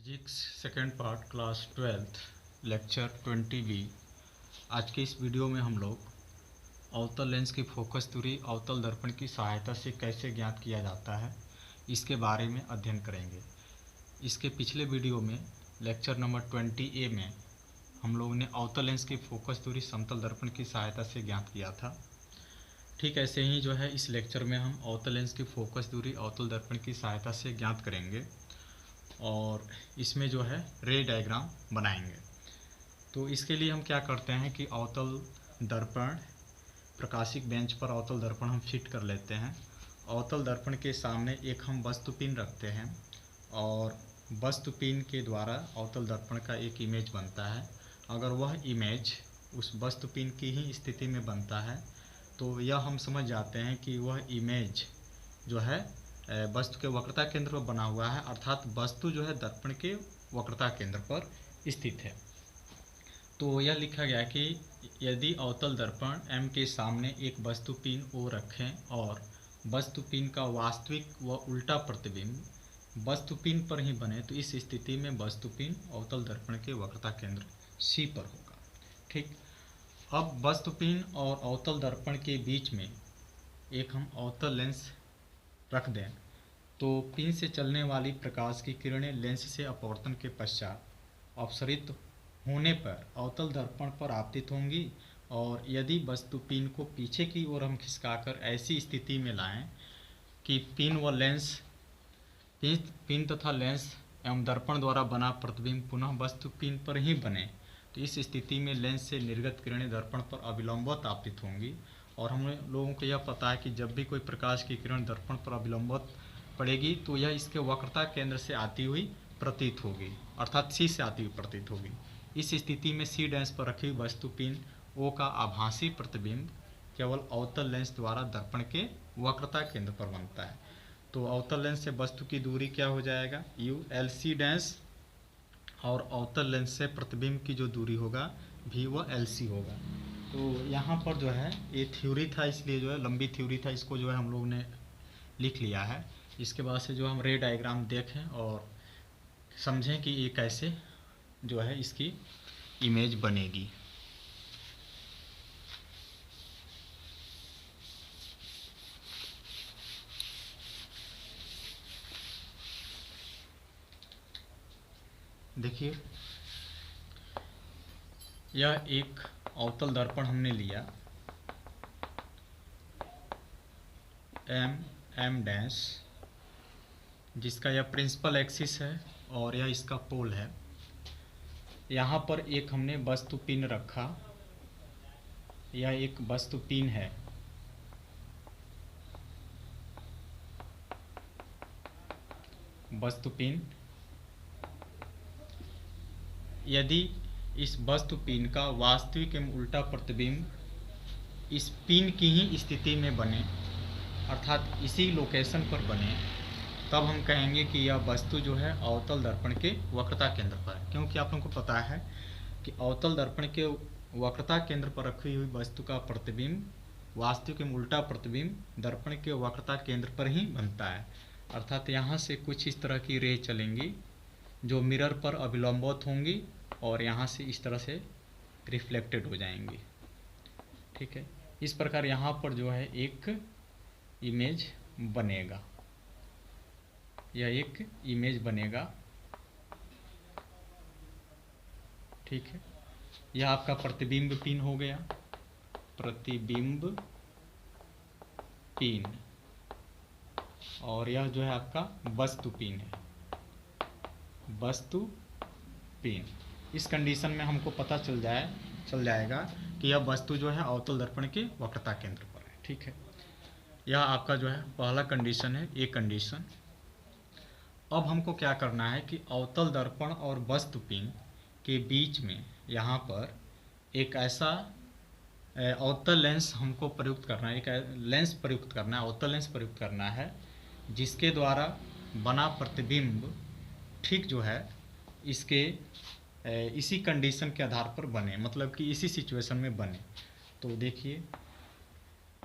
Physics second part class 12th lecture 20B। आज के इस वीडियो में हम लोग अवतल लेंस की फोकस दूरी अवतल दर्पण की सहायता से कैसे ज्ञात किया जाता है इसके बारे में अध्ययन करेंगे। इसके पिछले वीडियो में लेक्चर नंबर 20A में हम लोगों ने अवतल लेंस की फोकस दूरी समतल दर्पण की सहायता से ज्ञात किया था। ठीक ऐसे ही जो है इस लेक्चर में हम अवतल लेंस की फोकस दूरी अवतल दर्पण की सहायता से ज्ञात करेंगे और इसमें जो है रे डायग्राम बनाएंगे। तो इसके लिए हम क्या करते हैं कि अवतल दर्पण प्रकाशिक बेंच पर अवतल दर्पण हम फिट कर लेते हैं। अवतल दर्पण के सामने एक हम वस्तु पिन रखते हैं और वस्तु पिन के द्वारा अवतल दर्पण का एक इमेज बनता है। अगर वह इमेज उस वस्तु पिन की ही स्थिति में बनता है तो यह हम समझ जाते हैं कि वह इमेज जो है वस्तु के वक्रता केंद्र पर बना हुआ है, अर्थात वस्तु जो है दर्पण के वक्रता केंद्र पर स्थित है। तो यह लिखा गया कि यदि अवतल दर्पण M के सामने एक वस्तु पिन O रखें और वस्तु पिन का वास्तविक व उल्टा प्रतिबिंब वस्तु पिन पर ही बने तो इस स्थिति में वस्तु पिन अवतल दर्पण के वक्रता केंद्र C पर होगा। ठीक, अब वस्तु पिन और अवतल दर्पण के बीच में एक हम अवतल लेंस रख दें तो पिन से चलने वाली प्रकाश की किरणें लेंस से अपवर्तन के पश्चात अपसरित होने पर अवतल दर्पण पर आपतित होंगी और यदि वस्तु पिन को पीछे की ओर हम खिसकाकर ऐसी स्थिति में लाएं कि पिन व लेंस पिन तथा लेंस एवं दर्पण द्वारा बना प्रतिबिंब पुनः वस्तु पिन पर ही बने तो इस स्थिति में लेंस से निर्गत किरणें दर्पण पर अविलंबवत आपतित होंगी। और हम लोगों को यह पता है कि जब भी कोई प्रकाश की किरण दर्पण पर अविलंबवत पड़ेगी तो यह इसके वक्रता केंद्र से आती हुई प्रतीत होगी, अर्थात C से आती हुई प्रतीत होगी। इस स्थिति में C डैश पर रखी हुई वस्तु पिन O का आभासी प्रतिबिंब केवल अवतल लेंस द्वारा दर्पण के वक्रता केंद्र पर बनता है। तो अवतल लेंस से वस्तु की दूरी क्या हो जाएगा ULC डैश और अवतल लेंस से प्रतिबिंब की जो दूरी होगा V व LC होगा। तो यहाँ पर जो है ये थ्योरी था, इसलिए जो है लंबी थ्योरी था, इसको जो है हम लोग ने लिख लिया है। इसके बाद से जो हम रे डायग्राम देखें और समझें कि ये कैसे जो है इसकी इमेज बनेगी। देखिए, यह एक अवतल दर्पण हमने लिया M डैश, जिसका यह प्रिंसिपल एक्सिस है और यह इसका पोल है। यहाँ पर एक हमने वस्तु पिन रखा, यह एक वस्तु पिन है। वस्तु पिन, यदि इस वस्तु पिन का वास्तविक एवं उल्टा प्रतिबिंब इस पिन की ही स्थिति में बने, अर्थात इसी लोकेशन पर बने, तब हम कहेंगे कि यह वस्तु जो है अवतल दर्पण के वक्रता केंद्र पर है। क्योंकि आप लोगों को पता है कि अवतल दर्पण के वक्रता केंद्र पर रखी हुई वस्तु का प्रतिबिंब वास्तविक एवं उल्टा प्रतिबिंब दर्पण के वक्रता केंद्र पर ही बनता है। अर्थात यहाँ से कुछ इस तरह की रे चलेंगी जो मिरर पर अभिलंबवत होंगी और यहाँ से इस तरह से रिफ्लेक्टेड हो जाएंगी। ठीक है, इस प्रकार यहाँ पर जो है एक इमेज बनेगा, यह एक इमेज बनेगा। ठीक है, यह आपका प्रतिबिंब पिन हो गया, प्रतिबिंब पिन, और यह जो है आपका वस्तु पिन है, वस्तु पिन। इस कंडीशन में हमको पता चल जाएगा कि यह वस्तु जो है अवतल दर्पण के वक्रता केंद्र पर है। ठीक है, यह आपका जो है पहला कंडीशन है, एक कंडीशन। अब हमको क्या करना है कि अवतल दर्पण और वस्तु पिन के बीच में यहाँ पर एक ऐसा अवतल लेंस हमको प्रयुक्त करना है, एक लेंस प्रयुक्त करना है, अवतल लेंस प्रयुक्त करना है जिसके द्वारा बना प्रतिबिंब ठीक जो है इसके इसी कंडीशन के आधार पर बने, मतलब कि इसी सिचुएशन में बने। तो देखिए,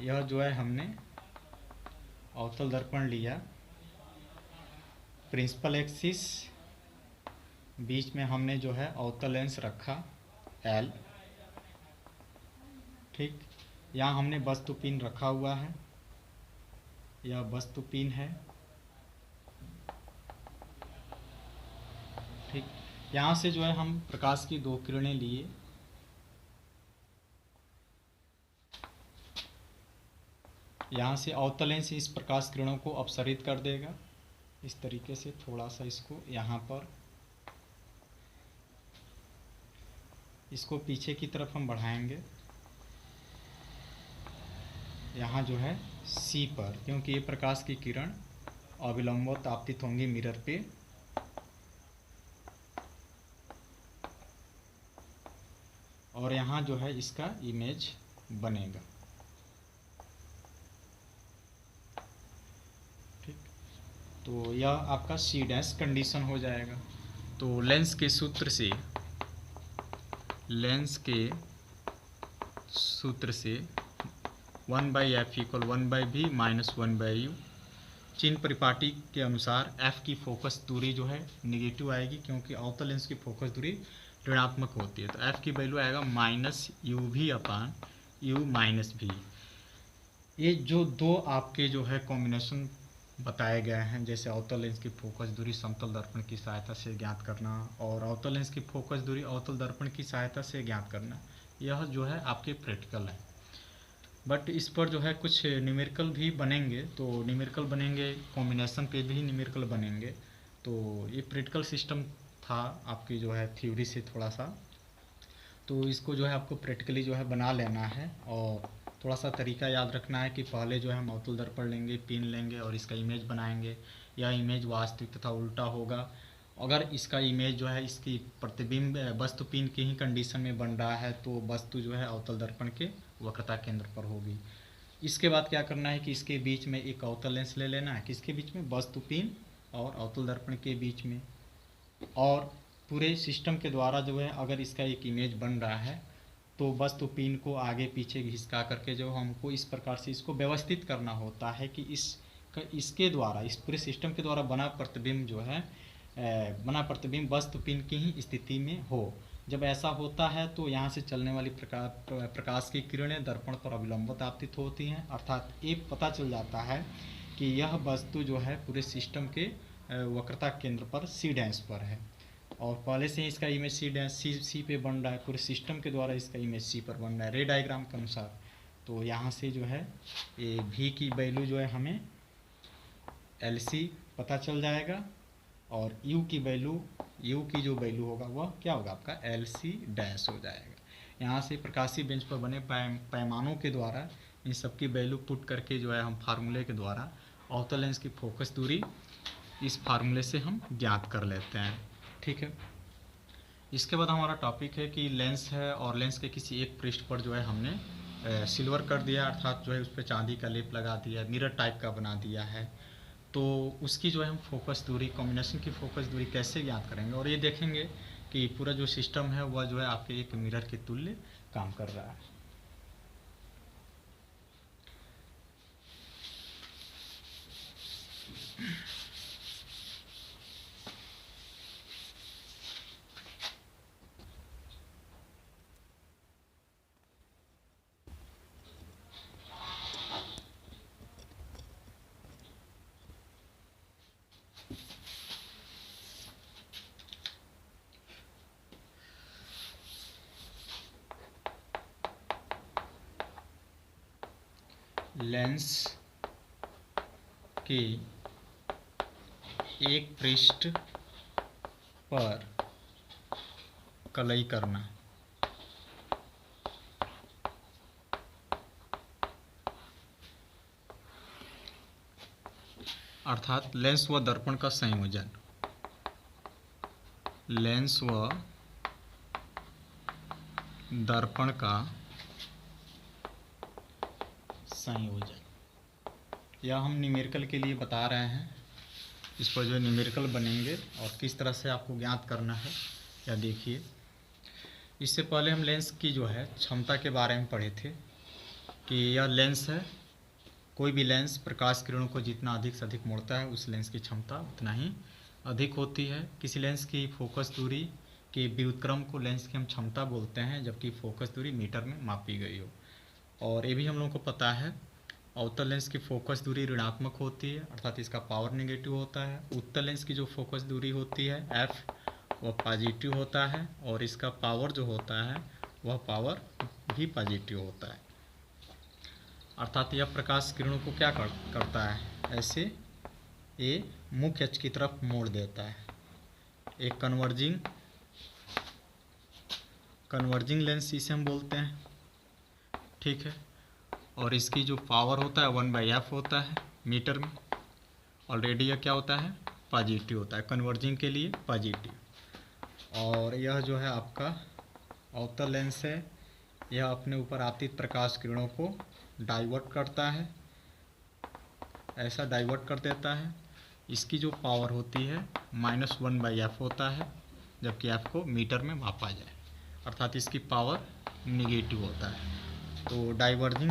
यह जो है हमने अवतल दर्पण लिया, प्रिंसिपल एक्सिस बीच में हमने जो है अवतल लेंस रखा L, ठीक। यहाँ हमने वस्तु पिन रखा हुआ है, यह वस्तु पिन है, ठीक। यहाँ से जो है हम प्रकाश की दो किरणें लिए, यहाँ से अवतल लेंस इस प्रकाश किरणों को अपसरित कर देगा। इस तरीके से थोड़ा सा इसको यहाँ पर, इसको पीछे की तरफ हम बढ़ाएंगे, यहाँ जो है C पर, क्योंकि ये प्रकाश की किरण अविलंबवत आपतित होंगी मिरर पे, और यहाँ जो है इसका इमेज बनेगा, ठीक। तो यह आपका C' कंडीशन हो जाएगा। तो लेंस के सूत्र से 1/f = 1/v - 1/u। चिन्ह परिपाटी के अनुसार f की फोकस दूरी जो है निगेटिव आएगी, क्योंकि अवतल लेंस की फोकस दूरी ऋणात्मक होती है। तो f की वैल्यू आएगा -uv/u-v। ये जो दो आपके जो है कॉम्बिनेशन बताए गए हैं, जैसे अवतल लेंस की फोकस दूरी समतल दर्पण की सहायता से ज्ञात करना और अवतल लेंस की फोकस दूरी अवतल दर्पण की सहायता से ज्ञात करना, यह जो है आपके प्रैक्टिकल है। बट इस पर जो है कुछ न्यूमेरिकल भी बनेंगे, तो न्यूमेरिकल बनेंगे, कॉम्बिनेशन पे भी न्यूमेरिकल बनेंगे। तो ये प्रैक्टिकल सिस्टम था आपकी जो है थ्योरी से थोड़ा सा, तो इसको जो है आपको प्रैक्टिकली जो है बना लेना है। और थोड़ा सा तरीका याद रखना है कि पहले जो है हम अवतल दर्पण लेंगे, पिन लेंगे और इसका इमेज बनाएंगे। यह इमेज वास्तविक तथा उल्टा होगा। अगर इसका इमेज जो है इसकी प्रतिबिंब वस्तु पिन की ही कंडीशन में बन रहा है, तो वस्तु जो है अवतल दर्पण के वक्रता केंद्र पर होगी। इसके बाद क्या करना है कि इसके बीच में एक अवतल लेंस ले लेना है, किसके बीच में, वस्तु पिन और अवतल दर्पण के बीच में। और पूरे सिस्टम के द्वारा जो है अगर इसका एक इमेज बन रहा है, तो वस्तु पिन को आगे पीछे घिसका करके जो हमको इस प्रकार से इसको व्यवस्थित करना होता है कि इसके द्वारा, इस पूरे सिस्टम के द्वारा बना प्रतिबिंब जो है, बना प्रतिबिंब वस्तु पिन की ही स्थिति में हो। जब ऐसा होता है तो यहाँ से चलने वाली प्रकाश की किरणें दर्पण पर अविलंबित आपतित होती हैं, अर्थात ये पता चल जाता है कि यह वस्तु जो है पूरे सिस्टम के वक्रता केंद्र पर C' पर है। और पहले से ही इसका इमेज C पे बन रहा है, पूरे सिस्टम के द्वारा इसका इमेज C पर बन रहा है रे डायग्राम के अनुसार। तो यहाँ से जो है ये V की वैल्यू जो है हमें LC पता चल जाएगा, और U की जो वैल्यू होगा वह क्या होगा, आपका LC' हो जाएगा। यहाँ से प्रकाशीय बेंच पर बने पैमानों के द्वारा इन सब की वैल्यू पुट करके जो है हम फार्मूले के द्वारा अवतल लेंस की फोकस दूरी इस फार्मूले से हम ज्ञात कर लेते हैं, ठीक है। इसके बाद हमारा टॉपिक है कि लेंस है और लेंस के किसी एक पृष्ठ पर जो है हमने सिल्वर कर दिया, अर्थात जो है उस पर चांदी का लेप लगा दिया, मिरर टाइप का बना दिया है। तो उसकी जो है हम फोकस दूरी, कॉम्बिनेशन की फोकस दूरी कैसे ज्ञात करेंगे, और ये देखेंगे कि पूरा जो सिस्टम है वह जो है आपके एक मिरर के तुल्य काम कर रहा है। लेंस के एक पृष्ठ पर कलई करना, अर्थात लेंस व दर्पण का संयोजन, लेंस व दर्पण का संयोजन, यह हम न्यूमेरिकल के लिए बता रहे हैं। इस पर जो न्यूमेरिकल बनेंगे और किस तरह से आपको ज्ञात करना है या देखिए। इससे पहले हम लेंस की जो है क्षमता के बारे में पढ़े थे कि यह लेंस है, कोई भी लेंस प्रकाश किरणों को जितना अधिक से अधिक मोड़ता है उस लेंस की क्षमता उतना ही अधिक होती है। किसी लेंस की फोकस दूरी के व्युत्क्रम को लेंस की हम क्षमता बोलते हैं, जबकि फोकस दूरी मीटर में मापी गई हो। और ये भी हम लोगों को पता है, अवतल लेंस की फोकस दूरी ऋणात्मक होती है, अर्थात इसका पावर नेगेटिव होता है। उत्तल लेंस की जो फोकस दूरी होती है एफ, वह पॉजिटिव होता है, और इसका पावर जो होता है वह पावर भी पॉजिटिव होता है। अर्थात यह प्रकाश किरणों को क्या करता है, ऐसे ये मुख्य अक्ष की तरफ मोड़ देता है। एक कन्वर्जिंग लेंस इसे हम बोलते हैं, ठीक है। और इसकी जो पावर होता है 1/f होता है मीटर में। ऑलरेडी यह क्या होता है, पॉजिटिव होता है, कन्वर्जिंग के लिए पॉजिटिव। और यह जो है आपका अवतल लेंस है, यह अपने ऊपर आपतित प्रकाश किरणों को डाइवर्ट करता है, ऐसा डाइवर्ट कर देता है। इसकी जो पावर होती है -1/f होता है, जबकि f को मीटर में मापा जाए, अर्थात इसकी पावर निगेटिव होता है। तो डाइवर्जिंग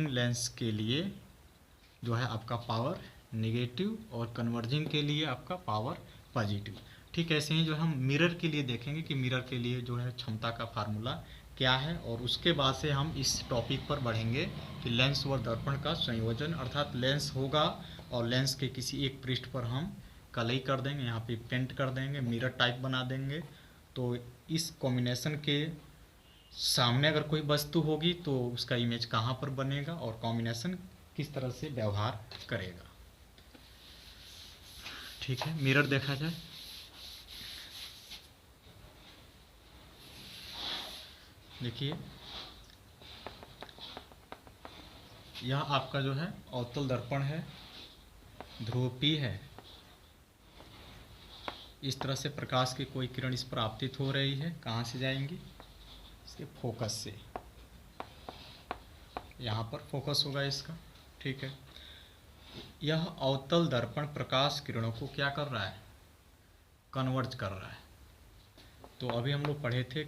लेंस के लिए जो है आपका पावर निगेटिव, और कन्वर्जिंग के लिए आपका पावर पॉजिटिव। ठीक ऐसे ही जो हम मिरर के लिए देखेंगे कि मिरर के लिए जो है क्षमता का फार्मूला क्या है, और उसके बाद से हम इस टॉपिक पर बढ़ेंगे कि लेंस व दर्पण का संयोजन, अर्थात लेंस होगा और लेंस के किसी एक पृष्ठ पर हम कलई कर देंगे, यहाँ पे पेंट कर देंगे, मिरर टाइप बना देंगे। तो इस कॉम्बिनेशन के सामने अगर कोई वस्तु होगी तो उसका इमेज कहाँ पर बनेगा और कॉम्बिनेशन किस तरह से व्यवहार करेगा। ठीक है, मिरर देखा जाए। देखिए, यह आपका जो है अवतल दर्पण है, ध्रुव P है। इस तरह से प्रकाश की कोई किरण इस पर आपतित हो रही है, कहाँ से जाएंगी, इसके फोकस से, यहाँ पर फोकस होगा इसका, ठीक है। यह अवतल दर्पण प्रकाश किरणों को क्या कर रहा है, कन्वर्ज कर रहा है। तो अभी हम लोग पढ़े थे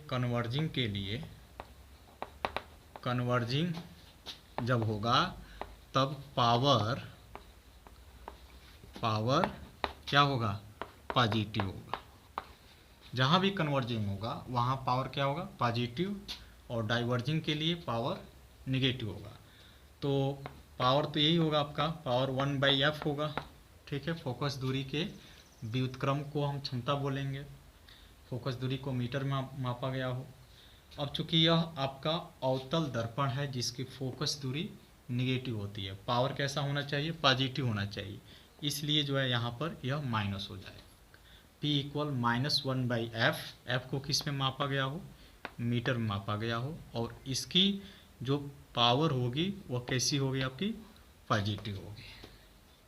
कन्वर्जिंग जब होगा तब पावर क्या होगा, पॉजिटिव होगा। जहाँ भी कन्वर्जिंग होगा वहाँ पावर क्या होगा, पॉजिटिव, और डाइवर्जिंग के लिए पावर निगेटिव होगा। तो पावर तो यही होगा आपका, पावर 1/f होगा, ठीक है। फोकस दूरी के व्युत्क्रम को हम क्षमता बोलेंगे, फोकस दूरी को मीटर में मापा गया हो। अब चूंकि यह आपका अवतल दर्पण है जिसकी फोकस दूरी निगेटिव होती है, पावर कैसा होना चाहिए, पॉजिटिव होना चाहिए, इसलिए जो है यहाँ पर यह माइनस हो जाएगा। P = -1/f, f को किस में मापा गया हो, मीटर में मापा गया हो, और इसकी जो पावर होगी वह कैसी होगी, आपकी पॉजिटिव होगी,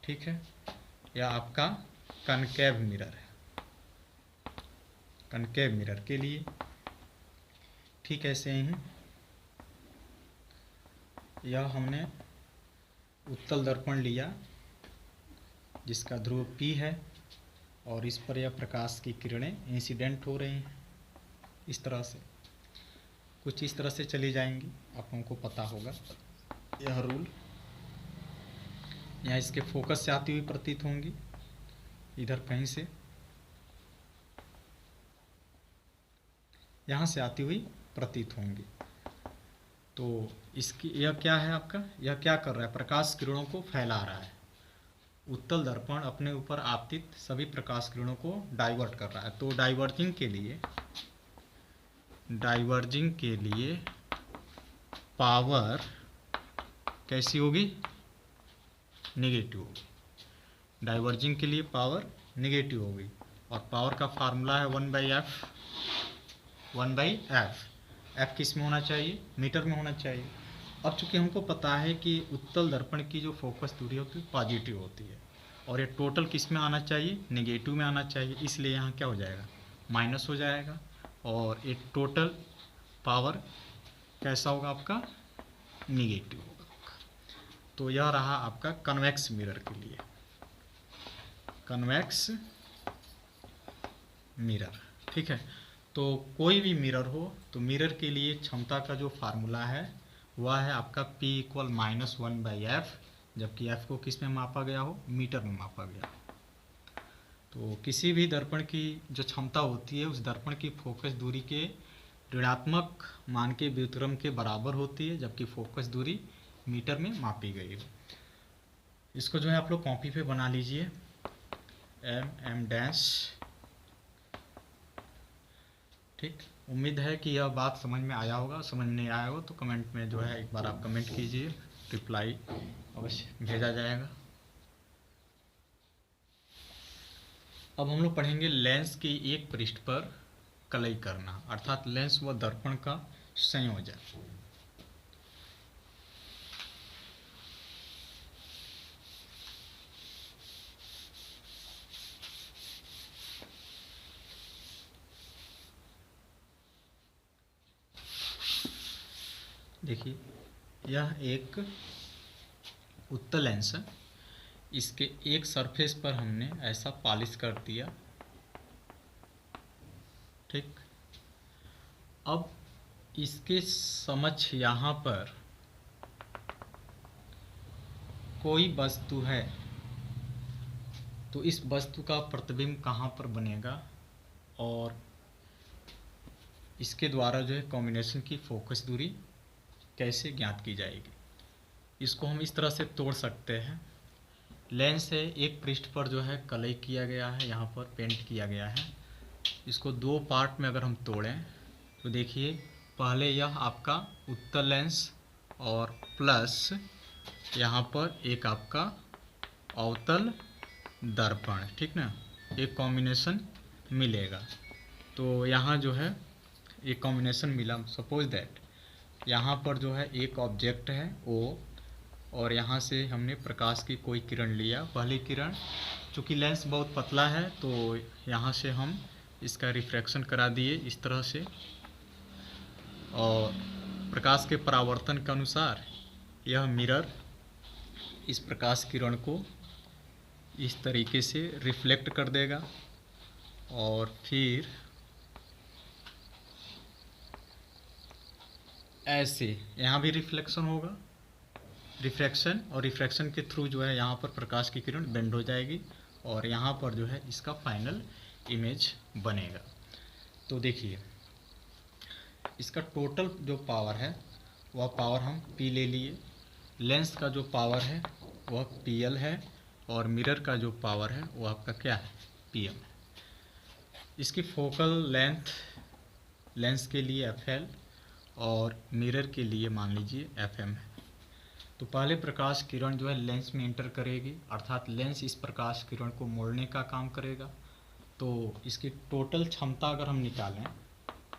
ठीक है। यह आपका कनकेव मिरर है, कनकेव मिरर के लिए। ठीक ऐसे ही यह हमने उत्तल दर्पण लिया जिसका ध्रुव P है, और इस पर यह प्रकाश की किरणें इंसिडेंट हो रही हैं, इस तरह से, कुछ इस तरह से चली जाएंगी, आप लोगों को पता होगा यह रूल। यहाँ इसके फोकस से आती हुई प्रतीत होंगी, इधर कहीं से, यहाँ से आती हुई प्रतीत होंगी। तो इसकी यह क्या है आपका, यह क्या कर रहा है, प्रकाश किरणों को फैला रहा है। उत्तल दर्पण अपने ऊपर आपतित सभी प्रकाश किरणों को डाइवर्ट कर रहा है। तो डाइवर्जिंग के लिए पावर कैसी होगी, नेगेटिव होगी। डाइवर्जिंग के लिए पावर नेगेटिव होगी, और पावर का फार्मूला है 1/f। f किस में होना चाहिए, मीटर में होना चाहिए। अब चूंकि हमको पता है कि उत्तल दर्पण की जो फोकस दूरी होती है पॉजिटिव होती है, और ये टोटल किस में आना चाहिए, नेगेटिव में आना चाहिए, इसलिए यहाँ क्या हो जाएगा, माइनस हो जाएगा, और ये टोटल पावर कैसा होगा आपका, निगेटिव होगा। तो यह रहा आपका कन्वेक्स मिरर के लिए, कन्वेक्स मिरर, ठीक है। तो कोई भी मिरर हो तो मिरर के लिए क्षमता का जो फार्मूला है वह है आपका P = -1/f, जबकि f को किस में मापा गया हो, मीटर में मापा गया। तो किसी भी दर्पण की जो क्षमता होती है उस दर्पण की फोकस दूरी के ऋणात्मक मान के व्युत्क्रम के बराबर होती है, जबकि फोकस दूरी मीटर में मापी गई हो। इसको जो है आप लोग कॉपी पे बना लीजिए, एम डैश। ठीक, उम्मीद है कि यह बात समझ में आया होगा। समझ नहीं आया हो तो कमेंट में जो है एक बार आप कमेंट कीजिए, रिप्लाई अवश्य भेजा जाएगा। अब हम लोग पढ़ेंगे लेंस के एक पृष्ठ पर कलई करना, अर्थात लेंस व दर्पण का संयोजन। देखिए, यह एक उत्तल लेंस है। इसके एक सरफेस पर हमने ऐसा पॉलिश कर दिया। ठीक, अब इसके समक्ष यहाँ पर कोई वस्तु है, तो इस वस्तु का प्रतिबिंब कहाँ पर बनेगा और इसके द्वारा जो है कॉम्बिनेशन की फोकस दूरी कैसे ज्ञात की जाएगी। इसको हम इस तरह से तोड़ सकते हैं। लेंस से एक पृष्ठ पर जो है कलई किया गया है, यहाँ पर पेंट किया गया है। इसको दो पार्ट में अगर हम तोड़ें तो देखिए, पहले यह आपका उत्तल लेंस और प्लस यहाँ पर एक आपका अवतल दर्पण, ठीक ना, एक कॉम्बिनेशन मिलेगा। तो यहाँ जो है एक कॉम्बिनेशन मिला। सपोज दैट यहाँ पर जो है एक ऑब्जेक्ट है O, और यहाँ से हमने प्रकाश की कोई किरण लिया, पहली किरण। चूँकि लेंस बहुत पतला है तो यहाँ से हम इसका रिफ्रैक्शन करा दिए इस तरह से, और प्रकाश के परावर्तन के अनुसार यह मिरर इस प्रकाश किरण को इस तरीके से रिफ्लेक्ट कर देगा, और फिर ऐसे यहाँ भी रिफ्लेक्शन होगा, रिफ्रैक्शन, और रिफ्रैक्शन के थ्रू जो है यहाँ पर प्रकाश की किरण बेंड हो जाएगी और यहाँ पर जो है इसका फाइनल इमेज बनेगा। तो देखिए, इसका टोटल जो पावर है वह पावर हम P ले लिए, लेंस का जो पावर है वह PL है, और मिरर का जो पावर है वो आपका क्या है, PM है। इसकी फोकल लेंथ लेंस के लिए FL और मिरर के लिए मान लीजिए FM है। तो पहले प्रकाश किरण जो है लेंस में एंटर करेगी, अर्थात लेंस इस प्रकाश किरण को मोड़ने का काम करेगा। तो इसकी टोटल क्षमता अगर हम निकालें,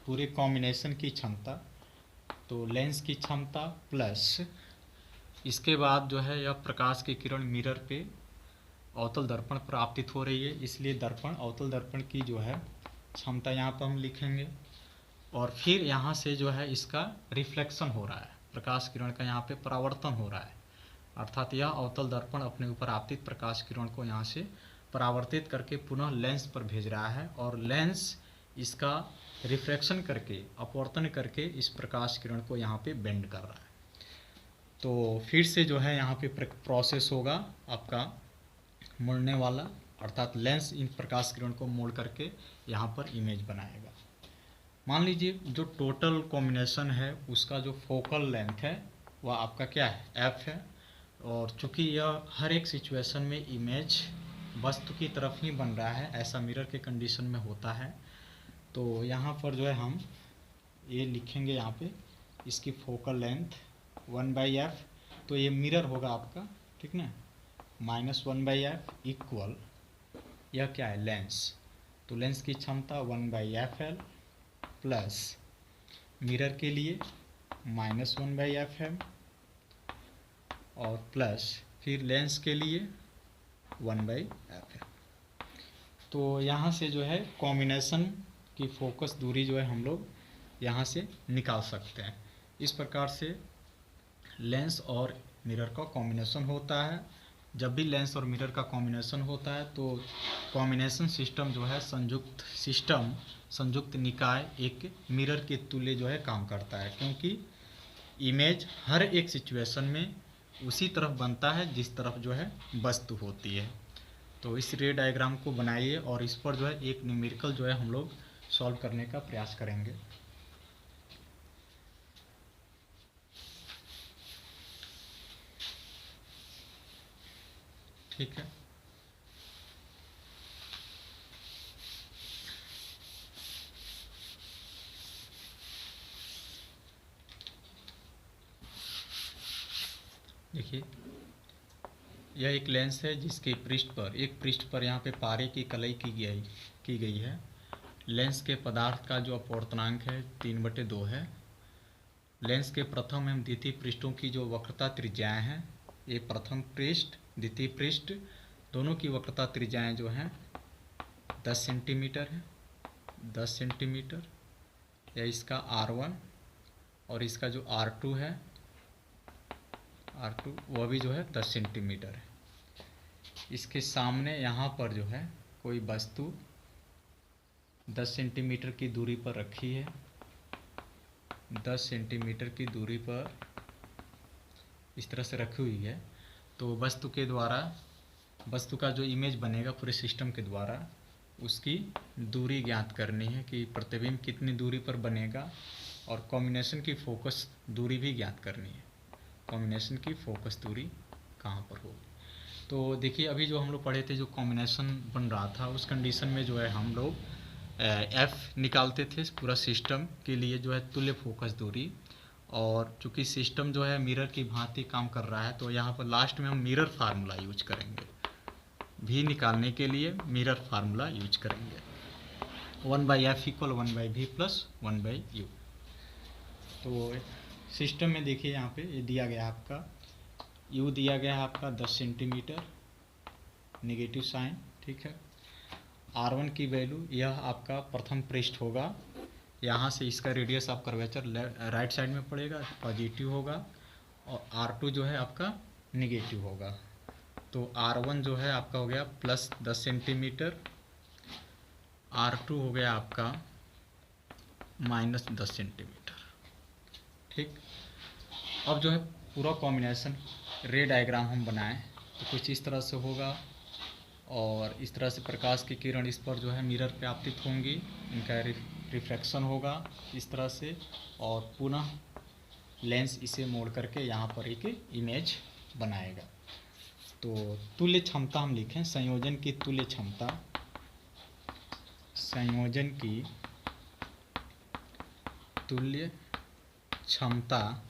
पूरे कॉम्बिनेशन की क्षमता, तो लेंस की क्षमता प्लस इसके बाद जो है यह प्रकाश की किरण मिरर पे अवतल दर्पण पर आपतित हो रही है, इसलिए दर्पण अवतल दर्पण की जो है क्षमता यहाँ पर हम लिखेंगे, और फिर यहाँ से जो है इसका रिफ्लेक्शन हो रहा है, प्रकाश किरण का यहाँ पे परावर्तन हो रहा है, अर्थात यह अवतल दर्पण अपने ऊपर आपतित प्रकाश किरण को यहाँ से परावर्तित करके पुनः लेंस पर भेज रहा है, और लेंस इसका रिफ्रैक्शन करके, अपवर्तन करके इस प्रकाश किरण को यहाँ पे बेंड कर रहा है। तो फिर से जो है यहाँ पे प्रोसेस होगा आपका मुड़ने वाला, अर्थात लेंस इन प्रकाश किरण को मोड़ करके यहाँ पर इमेज बनाएगा। मान लीजिए जो टोटल कॉम्बिनेशन है उसका जो फोकल लेंथ है वह आपका क्या है, F है, और चूँकि यह हर एक सिचुएशन में इमेज वस्तु की तरफ ही बन रहा है, ऐसा मिरर के कंडीशन में होता है। तो यहाँ पर जो है हम ये लिखेंगे, यहाँ पे इसकी फोकल लेंथ 1/f, तो ये मिरर होगा आपका, ठीक ना, -1/f इक्वल यह क्या है, लेंस। तो लेंस की क्षमता 1/fl प्लस मिरर के लिए -1/fm, और प्लस फिर लेंस के लिए 1/fm। तो यहाँ से जो है कॉम्बिनेशन की फोकस दूरी जो है हम लोग यहाँ से निकाल सकते हैं। इस प्रकार से लेंस और मिरर का कॉम्बिनेशन होता है। जब भी लेंस और मिरर का कॉम्बिनेशन होता है तो कॉम्बिनेशन सिस्टम जो है संयुक्त सिस्टम, संयुक्त निकाय एक मिरर के तुल्य जो है काम करता है, क्योंकि इमेज हर एक सिचुएशन में उसी तरफ बनता है जिस तरफ जो है वस्तु होती है। तो इस रे डायग्राम को बनाइए और इस पर जो है एक न्यूमेरिकल जो है हम लोग सॉल्व करने का प्रयास करेंगे। ठीक है, देखिए यह एक लेंस है जिसके पृष्ठ पर यहाँ पे पारे की कलई की गई है। लेंस के पदार्थ का जो अपवर्तनांक है 3/2 है। लेंस के प्रथम एवं द्वितीय पृष्ठों की जो वक्रता त्रिज्याएं हैं, ये प्रथम पृष्ठ द्वितीय पृष्ठ दोनों की वक्रता त्रिज्याएं जो हैं 10 सेंटीमीटर है। 10 सेंटीमीटर या इसका R1 और इसका जो R2 है, R2 वह भी जो है 10 सेंटीमीटर है। इसके सामने यहाँ पर जो है कोई वस्तु 10 सेंटीमीटर की दूरी पर रखी है। 10 सेंटीमीटर की दूरी पर इस तरह से रखी हुई है। तो वस्तु का जो इमेज बनेगा पूरे सिस्टम के द्वारा उसकी दूरी ज्ञात करनी है कि प्रतिबिंब कितनी दूरी पर बनेगा, और कॉम्बिनेशन की फोकस दूरी भी ज्ञात करनी है। कॉम्बिनेशन की फोकस दूरी कहाँ पर होगी। तो देखिए अभी जो हम लोग पढ़े थे, जो कॉम्बिनेशन बन रहा था उस कंडीशन में जो है हम लोग एफ निकालते थे पूरा सिस्टम के लिए जो है तुल्य फोकस दूरी। और चूंकि सिस्टम जो है मिरर की भांति काम कर रहा है तो यहाँ पर लास्ट में हम मिरर फार्मूला यूज करेंगे। भी निकालने के लिए मिरर फार्मूला यूज करेंगे। 1/f = 1/v + 1/u। तो सिस्टम में देखिए यहाँ पे ये दिया गया आपका u दिया गया है आपका 10 सेंटीमीटर, नेगेटिव साइन। ठीक है, R1 की वैल्यू यह आपका प्रथम पृष्ठ होगा। यहाँ से इसका radius of curvature right side में पड़ेगा, पॉजिटिव होगा, और R2 जो है आपका निगेटिव होगा। तो R1 जो है आपका हो गया +10 सेंटीमीटर, R2 हो गया आपका -10 सेंटीमीटर। ठीक, अब जो है पूरा कॉम्बिनेशन रे डायग्राम हम बनाएं तो कुछ इस तरह से होगा, और इस तरह से प्रकाश की किरण इस पर जो है मिरर पे आपतित होंगी, इनका रिफ्लेक्शन होगा इस तरह से, और पुनः लेंस इसे मोड़ करके यहाँ पर एक इमेज बनाएगा। तो तुल्य क्षमता हम लिखें, संयोजन की तुल्य क्षमता, संयोजन की तुल्य क्षमता,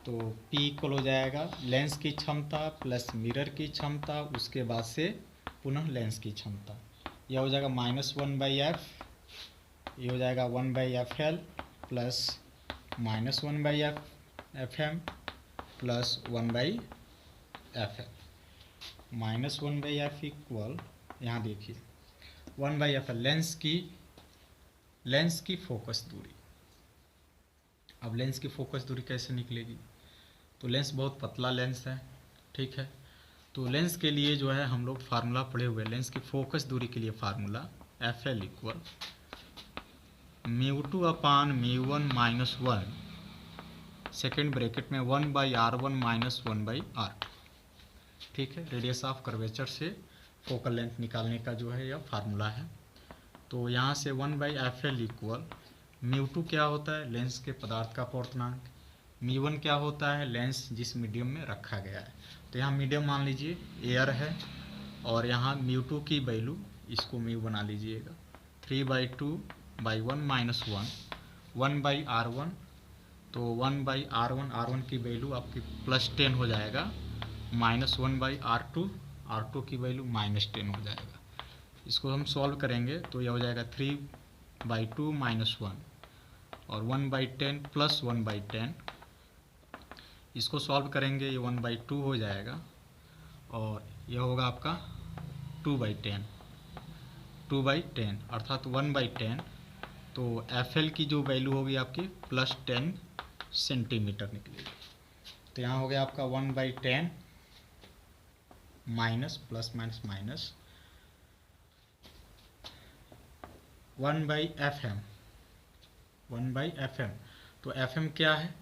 तो P इक्वल हो जाएगा लेंस की क्षमता प्लस मिरर की क्षमता, उसके बाद से पुनः लेंस की क्षमता। यह हो जाएगा -1/f, ये हो जाएगा 1/fl plus -1/fm plus 1/fl। -1/f equal, यहाँ देखिए 1/fl लेंस की फोकस दूरी। अब लेंस की फोकस दूरी कैसे निकलेगी, तो लेंस बहुत पतला लेंस है। ठीक है, तो लेंस के लिए जो है हम लोग फार्मूला पढ़े हुए, लेंस की फोकस दूरी के लिए formula FL equal μ2/μ1 - 1 second bracket में 1/r1 - 1/r2। ठीक है, रेडियस ऑफ कर्वेचर से फोकल लेंथ निकालने का जो है यह फार्मूला है। तो यहाँ से 1/fl इक्वल μ2 क्या होता है, लेंस के पदार्थ का अपवर्तनांक, μ1 क्या होता है, लेंस जिस मीडियम में रखा गया है। तो यहाँ मीडियम मान लीजिए एयर है, और यहाँ μ2 की वैल्यू इसको μ बना लीजिएगा 3/2/1 - 1 1/r1। तो 1/r1, R1 की वैल्यू आपकी +10 हो जाएगा, -1/r2, R2 की वैल्यू -10 हो जाएगा। इसको हम सॉल्व करेंगे तो यह हो जाएगा 3/2 - 1 और 1/10 + 1/10। इसको सॉल्व करेंगे ये 1/2 हो जाएगा, और यह होगा आपका 2/10 अर्थात 1/10। तो FL की जो वैल्यू होगी आपकी +10 सेंटीमीटर निकलेगी। तो यहाँ हो गया आपका 1/10 minus plus minus minus 1/fm 1/fm। तो fm क्या है,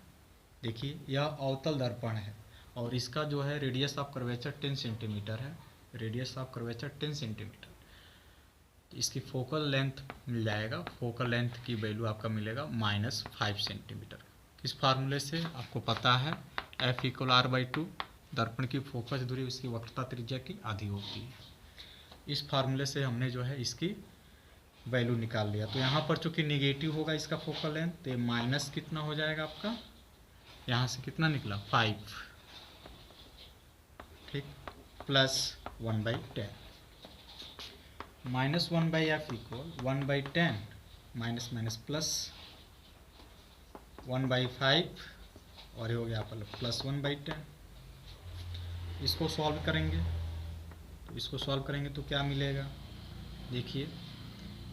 देखिए यह अवतल दर्पण है, और इसका जो है रेडियस ऑफ कर्वेचर 10 सेंटीमीटर है, रेडियस ऑफ कर्वेचर 10 सेंटीमीटर। तो इसकी फोकल लेंथ मिल जाएगा, फोकल लेंथ की वैल्यू आपका मिलेगा -5 सेंटीमीटर। किस फार्मूले से आपको पता है, F = R/2, दर्पण की फोकस दूरी उसकी वक्रता त्रिज्या की आधी होती है। इस फार्मूले से हमने जो है इसकी वैल्यू निकाल लिया। तो यहाँ पर चूंकि निगेटिव होगा इसका फोकल लेंथ, तो माइनस कितना हो जाएगा आपका, यहाँ से कितना निकला 5, ठीक, +1/10 -1/F = 1/10 माइनस माइनस प्लस 1/5 और ये हो गया आपका +1/10। इसको सॉल्व करेंगे, तो इसको सॉल्व करेंगे तो क्या मिलेगा, देखिए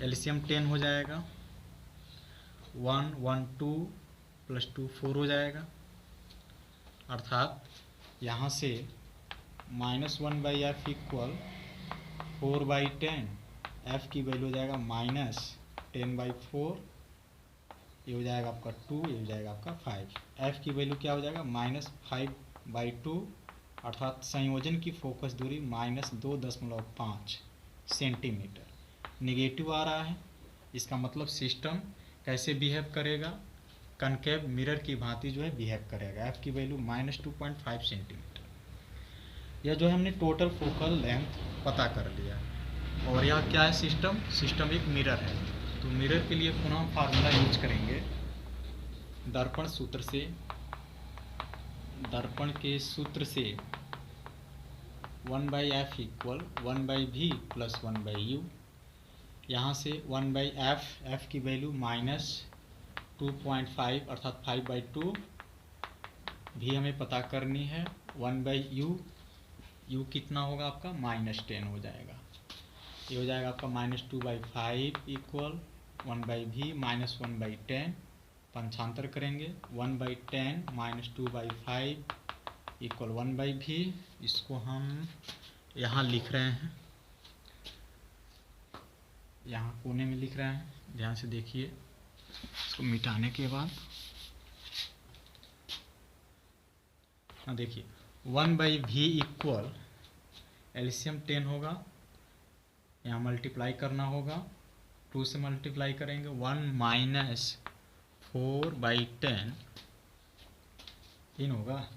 एलसीएम 10 हो जाएगा, 1 1 2 + 2 4 हो जाएगा, अर्थात यहाँ से -1/F = 4/10, F की वैल्यू हो जाएगा -10/4, ये हो जाएगा आपका 2, ये हो जाएगा आपका 5। F की वैल्यू क्या हो जाएगा -5/2, अर्थात संयोजन की फोकस दूरी -2.5 सेंटीमीटर। निगेटिव आ रहा है, इसका मतलब सिस्टम कैसे बिहेव करेगा, कनकेव मिरर की भांति जो है बिहेव करेगा। F की वैल्यू -2.5 सेंटीमीटर। यह जो है हमने टोटल फोकल लेंथ पता कर लिया। और यह क्या है, सिस्टम एक मिरर है। तो मिरर के लिए पुनः फार्मूला यूज करेंगे दर्पण के सूत्र से 1/F = 1/V + 1/U। यहाँ से 1/F, F की वैल्यू -2.5 अर्थात 5/2, भी हमें पता करनी है। 1/U, U कितना होगा आपका -10 हो जाएगा, ये हो जाएगा आपका -2/5 = 1/V - 1/10, पंचांतर करेंगे 1/10 - 2/5 = 1/V। इसको हम यहाँ लिख रहे हैं, यहाँ कोने में लिख रहे हैं, ध्यान से देखिए। इसको मिटाने के बाद हाँ देखिए 1/V = एलसीएम 10 होगा, यहाँ मल्टीप्लाई करना होगा, 2 से मल्टीप्लाई करेंगे, 1 - 4/10 इन होगा,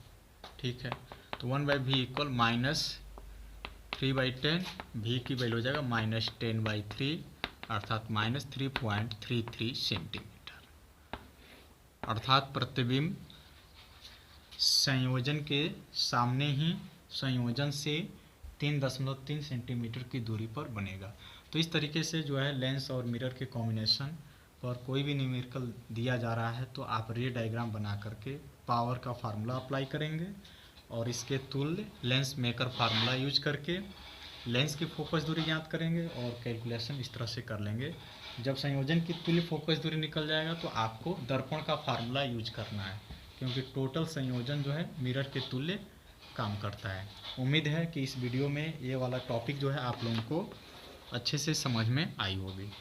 ठीक है। तो 1/V = -3/10, V की वैल्यू हो जाएगा -10/3 अर्थात -3.33 सेंटीमीटर। अर्थात प्रतिबिंब संयोजन के सामने ही संयोजन से 3.3 सेंटीमीटर की दूरी पर बनेगा। तो इस तरीके से जो है लेंस और मिरर के कॉम्बिनेशन पर कोई भी न्यूमेरिकल दिया जा रहा है तो आप रे डायग्राम बना करके पावर का फार्मूला अप्लाई करेंगे और इसके तुल्य लेंस मेकर फार्मूला यूज करके लेंस की फोकस दूरी ज्ञात करेंगे और कैलकुलेशन इस तरह से कर लेंगे। जब संयोजन की तुल्य फोकस दूरी निकल जाएगा तो आपको दर्पण का फार्मूला यूज करना है, क्योंकि टोटल संयोजन जो है मिरर के तुल्य काम करता है। उम्मीद है कि इस वीडियो में ये वाला टॉपिक जो है आप लोगों को अच्छे से समझ में आई होगी।